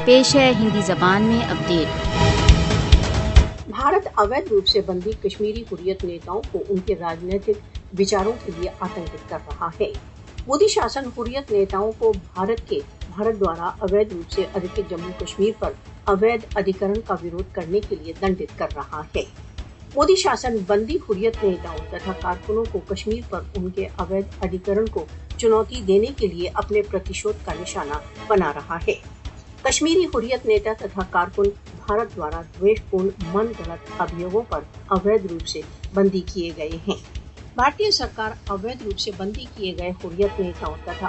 پیش ہے ہندی زبان میں اپڈیٹ۔ بھارت اویدھ روپ سے بندی کشمیری حریت نیتاؤں کو ان کے راجنیتک وچاروں کے لیے آتنکت کر رہا ہے۔ مودی شاسن حریت نیتاؤں کو بھارت دوارا اویدھ روپ سے ادھکت جموں کشمیر پر اویدھ ادھیکرن کا وروଧ کرنے کے لیے دنڈت کر رہا ہے۔ مودی شاسن بندی حریت نیتاؤں تથા کارکنوں کو کشمیر پر ان کے اویدھ ادھیکرن کو چنوتی دینے کے لیے اپنے پرتیشودھ کا نشانہ بنا رہا ہے۔ کشمیری حریت نیتا تથا کارکن بھارت دوارا دویش پورن من گھڑت ابھیوگوں پر اویدھ روپ سے بندی کیے گئے ہیں۔ بھارتی سرکار اویدھ روپ سے بندی کیے گئے حریت نیتاؤں تથا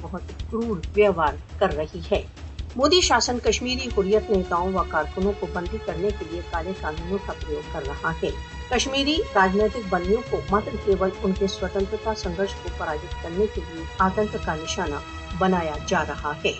بہت کرور ویوہار کر رہی ہے۔ مودی شاسن کشمیری حریت نیتاؤں و کارکنوں کو بندی کرنے کے لیے کالے قانونوں کا پریوگ کر رہا ہے۔ کشمیری راجنیتک بندیوں کو ماتر کیول ان کے سوتنترتا سنگھرش کو پراجت کرنے کے لیے آتنک کا نشانہ بنایا جا رہا ہے۔